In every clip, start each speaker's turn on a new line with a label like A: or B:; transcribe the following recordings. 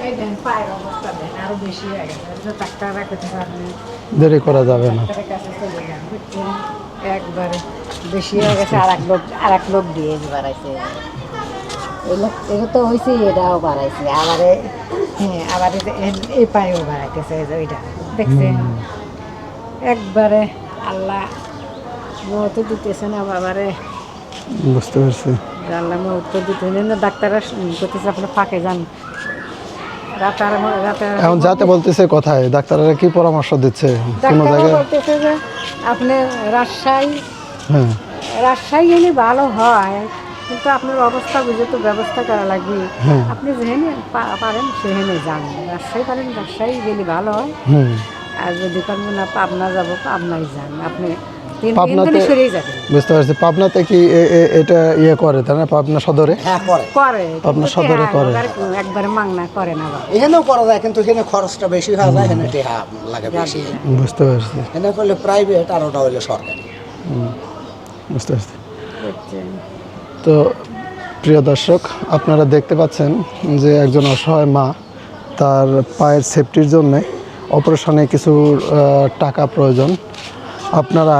A: এই দেন পায়ের অবস্থা দেন আরো বেশি হয়ে গেছে ডাক্তাররা করতে পারবে
B: দেরি করা যাবে না।
A: ডাক্তারের কাছে চলে যান বুঝছেন একবারে বেশি হয়ে গেছে আর এক লোক দিয়ে বাড়াইছে এগুলো তো হয়েছে এটাও বাড়াইছে আবারে হ্যাঁ আবার এই পায়েও বাড়াইতেছে ওইটা দেখছেন একবারে আল্লাহ মত দিতেছে না বাবারে
B: বুঝতে পারছি।
A: আল্লাহ মত দিতেছে না ডাক্তাররা করতেছে আপনার ফাঁকে যান
B: এখন যাতে বলতেছে কোথায় ডাক্তাররা কি পরামর্শ দিচ্ছে কোনো জায়গায়
A: বলতেছে যে আপনি রাজশাহী
B: হ্যাঁ
A: গেলে ভালো হয় কিন্তু আপনার অবস্থা বুঝে তো ব্যবস্থা করা লাগবে আপনি যেখানে পারেন সেখানে যান রাজশাহী পারেন রাজশাহী গেলে ভালো হয় আর যদি পারবেন না পাবনা যাবো পাবনায় যান আপনি
B: পাবনাতে বুঝতে পারছি পাবনাতে কি এটা ইয়ে করে তাই না পাবনা সদরে
A: করে
B: পাবনা সদরে করে
A: একবারে মাংনা করে না বাবা
C: এখানেও করা যায় কিন্তু এখানে খরচটা বেশি হয়ে যায় এখানে টেহা লাগে বেশি
B: বুঝতে পারছি
C: এখানে করলে প্রাইভেট আর ওটা হইলে সরকারি
B: বুঝতে পারছি। তো প্রিয় দর্শক আপনারা দেখতে পাচ্ছেন যে একজন অসহায় মা তার পায়ের সেফটির জন্য অপারেশনে কিছু টাকা প্রয়োজন। আপনারা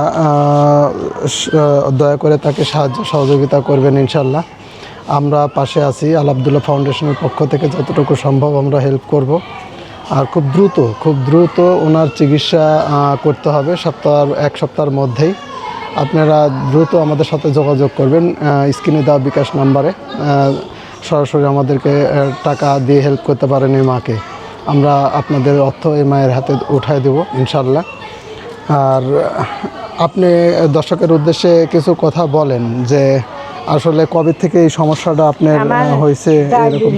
B: দয়া করে তাকে সাহায্য সহযোগিতা করবেন ইনশাল্লাহ। আমরা পাশে আছি আল আব্দুল্লাহ ফাউন্ডেশনের পক্ষ থেকে যতটুকু সম্ভব আমরা হেল্প করব। আর খুব দ্রুত ওনার চিকিৎসা করতে হবে এক সপ্তাহের মধ্যেই। আপনারা দ্রুত আমাদের সাথে যোগাযোগ করবেন স্ক্রিনে দেওয়া বিকাশ নাম্বারে সরাসরি আমাদেরকে টাকা দিয়ে হেল্প করতে পারেন এই মাকে। আমরা আপনাদের অর্থ এই মায়ের হাতে উঠায় দেব ইনশাল্লাহ। আর আপনি দর্শকের উদ্দেশ্যে কিছু কথা বলেন যে আসলে কবে থেকে এই সমস্যাটা আপনার হয়েছে এরকম?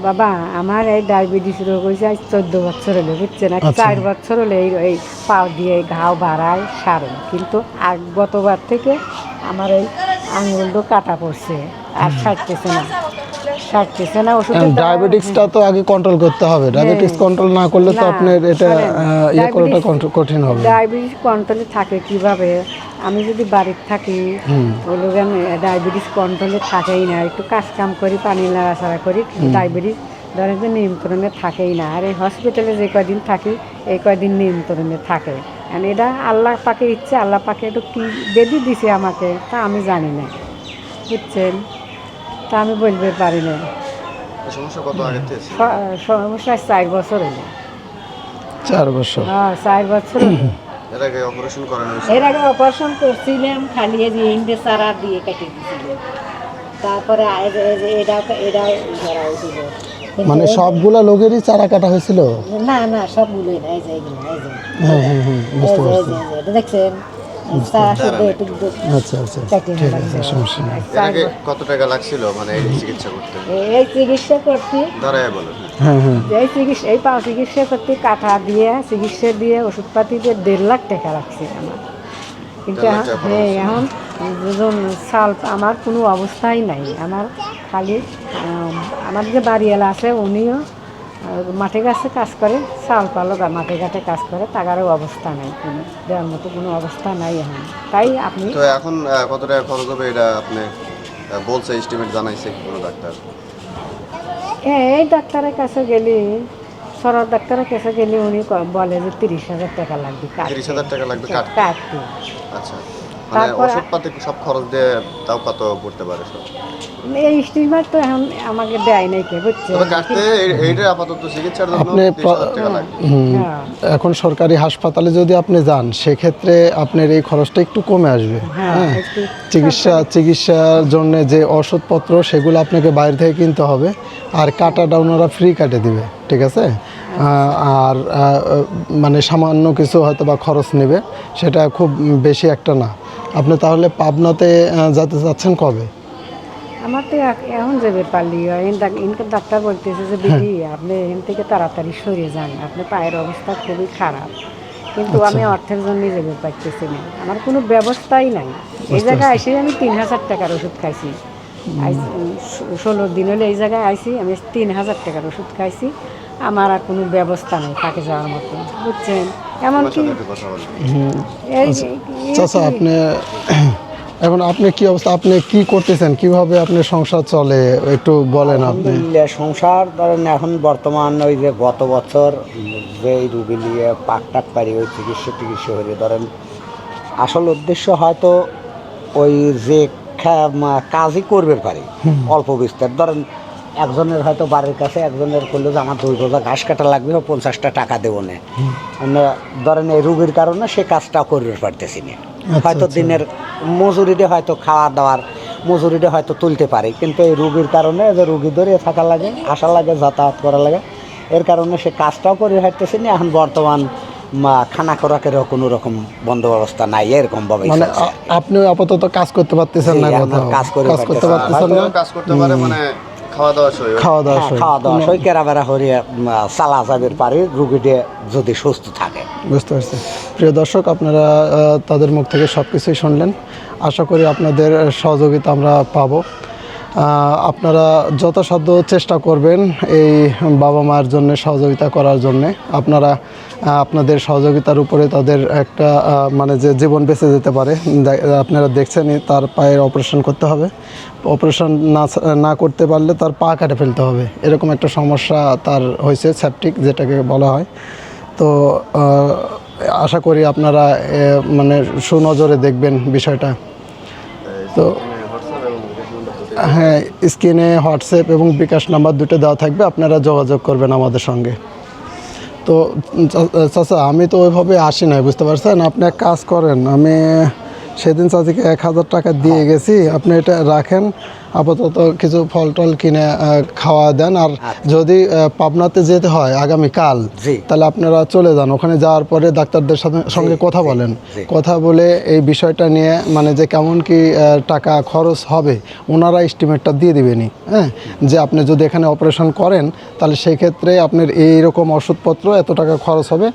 A: বাবা আমার এই ডায়াবেটিস রোগ হয়েছে আজ 14 বছর হলো বুঝছেন 4 বছর হলে এই পাও দিয়ে ঘাও বাড়ায় সারে কিন্তু গতবার থেকে আমার এই আঙুলটা কাটা পড়ছে আর সারতেছে না ওষুধ।
B: ডায়াবেটিসটা তো আগে কন্ট্রোল করতে হবে, ডায়াবেটিস কন্ট্রোল না করলে তো আপনার এটা ইয়ে করাটা কঠিন হবে।
A: ডায়াবেটিস কন্ট্রোলে থাকে কিভাবে? আমি যদি বাড়িতে থাকি ওগুলো ডায়াবেটিস কন্ট্রোলে থাকেই না, একটু কাজ কাম করি পানি নাড়াচাড়া করি ডায়াবেটিস ধরেন যে নিয়ন্ত্রণে থাকেই না। আর এই হসপিটালে যে কয়দিন থাকি এই কয়দিন নিয়ন্ত্রণে থাকে। আর এটা আল্লাহ পাকে ইচ্ছে, আল্লাহ পাকে একটু কী বেদি দিছে আমাকে তা আমি জানি না বুঝছেন, তা আমি বলতে পারি না। সমস্যা 4 বছর হলো।
B: 4 বছর?
A: হ্যাঁ 4 বছর হলো। এর আগে অপারেশন করছিলাম খালি এই যে ইন্ডে চারা দিয়ে কেটে দিয়েছিল, তারপরে এটা ধরা হয়েছিল।
B: মানে সবগুলা লোকেরই চারা কাটা হয়েছিল?
A: না না সবগুলোই না, এই যে
B: বুঝতে পারছি।
A: দেখছেন চারা শুদ্ধ একটু
B: আচ্ছা ঠিক আছে, সমস্যা নেই।
D: কত টাকা লাগছিল মানে এই চিকিৎসা করতে?
A: এই চিকিৎসা করতে এই পা চিকিৎসা করতে কাঠা দিয়ে চিকিৎসা দিয়ে ওষুধপাতি দিয়ে 1.5 লাখ টাকা লাগছে আমার। কিন্তু এখন সাল আমার কোনো অবস্থাই নাই। আমার খালি আমার যে বাড়িওয়ালা আছে উনিও মাঠে গাছে কাজ করে, চাল পালো মাঠে ঘাটে কাজ করে, তাগারও অবস্থা নাই, কোনো দেওয়ার মতো কোনো অবস্থা নাই এখন। তাই আপনি
D: তো এখন কত টাকা খরচ হবে এটা আপনি বলছে, এস্টিমেট জানাইছে কোনো ডাক্তার?
A: এই ডাক্তারের কাছে গেলে সরকার ডাক্তারের কাছে গেলে উনি বলে যে 30,000 টাকা লাগবে।
D: 30,000 টাকা লাগবে কাটতে? আচ্ছা, মানে
A: তারপর
D: ওষুধপাতি সব খরচ দিয়ে তাও কত পড়তে পারে সব?
A: এই স্টিমার তো এখন আমাকে দেয় নাই কে বুঝছে।
D: তবে কাটতে এইটা আপাতত চিকিৎসার জন্য
B: আপনি
D: 30,000 টাকা লাগবে।
B: এখন সরকারি হাসপাতালে যদি আপনি যান সেক্ষেত্রে আপনার এই খরচটা একটু কমে আসবে। হ্যাঁ, চিকিৎসার জন্য যে ওষুধপত্র সেগুলো আপনাকে বাইরে থেকে কিনতে হবে, আর কাটাটা ওনারা ফ্রি কাটে দিবে, ঠিক আছে? আর মানে সামান্য কিছু হয়তো বা খরচ নেবে, সেটা খুব বেশি একটা না। আপনি তাহলে পাবনাতে যেতে চাচ্ছেন কবে?
A: আমার তো এখন যাবে পারলি ইনকাম ডাক্তার বলতেছে যে দিদি আপনি এখান থেকে তাড়াতাড়ি সরে যান, আপনার পায়ের অবস্থা খুবই খারাপ। কিন্তু আমি অর্থের জন্য যাবে পারতেছি না, আমার কোনো ব্যবস্থাই নাই। এই জায়গায় এসে আমি 3,000 টাকার ওষুধ খাইছি, 16 দিন হলে এই জায়গায় আইসি আমি 3,000 টাকার ওষুধ খাইছি। আমার আর কোনো ব্যবস্থা নেই থাকে যাওয়ার মতো বুঝছেন। এমনকি
B: চাচা আপনি এখন আপনি কি অবস্থা, আপনি কি করতেছেন, কিভাবে আপনার সংসার চলে একটু বলেন আপনি।
C: আলহামদুলিল্লাহ, সংসার ধরেন এখন বর্তমান ওই যে গত বছর যে রুগী নিয়ে পাক টাক পারি ওই চিকিৎসা হয়ে ধরেন আসল উদ্দেশ্য হয়তো ওই যে কাজই করবে পারি অল্প বিস্তার ধরেন একজনের হয়তো বাড়ির কাছে একজনের করলো যে আমার 2 বোঝা ঘাস কাটা লাগবে 50টা টাকা দেবো না, মানে ধরেন এই রুগীর কারণে সে কাজটাও করবে পারতেছি না। হয়তো দিনের মজুরিতে হয়তো খাওয়া দাওয়ার মজুরিটা হয়তো তুলতে পারি, কিন্তু এই রুগীর কারণে যে রুগী ধরে থাকা লাগে, আসা লাগে, যাতায়াত করা লাগে, এর কারণে সে কাজটাও করে হাঁটতেছে না। এখন বর্তমান খানা খোরাকেরও কোনো রকম বন্ধ ব্যবস্থা নাই, এরকম ভাবে
B: মানে আপনি আপাতত কাজ করতে পারতেছেন না, কোথাও
C: কাজ
B: করতে পারতেছেন না,
D: কাজ করতে পারে মানে খাওয়া দাওয়া সই
B: খাওয়া দাওয়া সই।
C: খাওয়া দাওয়া সই কেরাবেরা হরিয়ে চালা যাবের পারে রুগীটা যদি সুস্থ থাকে।
B: বুঝতে পারছি। প্রিয় দর্শক, আপনারা তাদের মুখ থেকে সব কিছুই শুনলেন। আশা করি আপনাদের সহযোগিতা আমরা পাবো। আপনারা যথাসাধ্য চেষ্টা করবেন এই বাবা মায়ের জন্য সহযোগিতা করার জন্যে। আপনারা আপনাদের সহযোগিতার উপরে তাদের একটা মানে যে জীবন বেঁচে যেতে পারে। আপনারা দেখছেনই তার পায়ের অপারেশন করতে হবে, অপারেশন না করতে পারলে তার পা কেটে ফেলতে হবে, এরকম একটা সমস্যা তার হয়েছে, সেপটিক যেটাকে বলা হয়। তো আশা করি আপনারা মানে সুনজরে দেখবেন বিষয়টা। তো হ্যাঁ, স্ক্রিনে হোয়াটসঅ্যাপ এবং বিকাশ নাম্বার দুটো দেওয়া থাকবে, আপনারা যোগাযোগ করবেন আমাদের সঙ্গে। তো চাচা আমি তো ওইভাবে আসি নাই, বুঝতে পারছেন। আপনি এক কাজ করেন, আমি সেদিন চাচিকে 1000 টাকা দিয়ে গেছি, আপনি এটা রাখেন, আপাতত কিছু ফল টল কিনে খাওয়া দেন। আর যদি পাবনাতে যেতে হয় আগামীকাল, তাহলে আপনারা চলে যান, ওখানে যাওয়ার পরে ডাক্তারদের সঙ্গে কথা বলেন, কথা বলে এই বিষয়টা নিয়ে মানে যে কেমন কি টাকা খরচ হবে ওনারা এস্টিমেটটা দিয়ে দেবেনি। হ্যাঁ, যে আপনি যদি এখানে অপারেশন করেন তাহলে সেই ক্ষেত্রে আপনার এইরকম ওষুধপত্র এত টাকা খরচ হবে,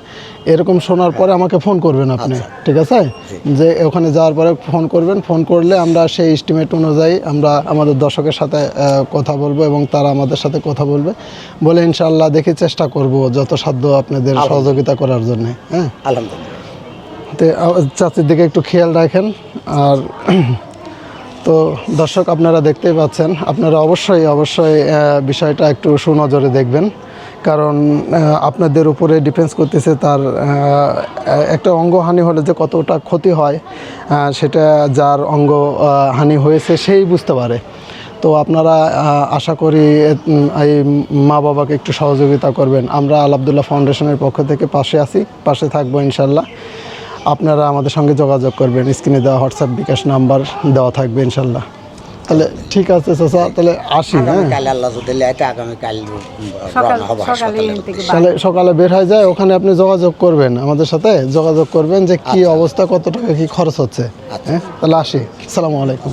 B: এরকম শোনার পরে আমাকে ফোন করবেন আপনি, ঠিক আছে? যে ওখানে যাওয়ার পরে ফোন করবেন, ফোন করলে আমরা সেই এস্টিমেট অনুযায়ী আমরা আমাদের দর্শকের সাথে কথা বলবো এবং তারা আমাদের সাথে কথা বলবে, বলে ইনশাআল্লাহ দেখি চেষ্টা করব যত সাধ্য আপনাদের সহযোগিতা করার জন্য। হ্যাঁ,
C: আলহামদুলিল্লাহ।
B: তো চাচির দিকে একটু খেয়াল রাখেন। আর তো দর্শক, আপনারা দেখতেই পাচ্ছেন, আপনারা অবশ্যই বিষয়টা একটু সুনজরে দেখবেন, কারণ আপনাদের উপরে ডিপেন্ডস করতেছে তার একটা অঙ্গহানি হলে যে কতটা ক্ষতি হয় সেটা যার অঙ্গ হানি হয়েছে সেই বুঝতে পারে। তো আপনারা আশা করি এই মা বাবাকে একটু সহযোগিতা করবেন। আমরা আল আব্দুল্লাহ ফাউন্ডেশনের পক্ষ থেকে পাশে আছি, পাশে থাকবো ইনশাল্লাহ। আপনারা আমাদের সঙ্গে যোগাযোগ করবেন, স্ক্রিনে দেওয়া হোয়াটসঅ্যাপ বিকাশ নাম্বার দেওয়া থাকবে ইনশাল্লাহ। তাহলে ঠিক আছে চাচা, তাহলে আসি। হ্যাঁ,
C: আল্লাহ যদি আগামীকাল
B: তাহলে সকালে বের হয়ে যায়, ওখানে আপনি যোগাযোগ করবেন, আমাদের সাথে যোগাযোগ করবেন যে কি অবস্থা, কত টাকা কি খরচ হচ্ছে। হ্যাঁ, তাহলে আসি। আসসালামু আলাইকুম।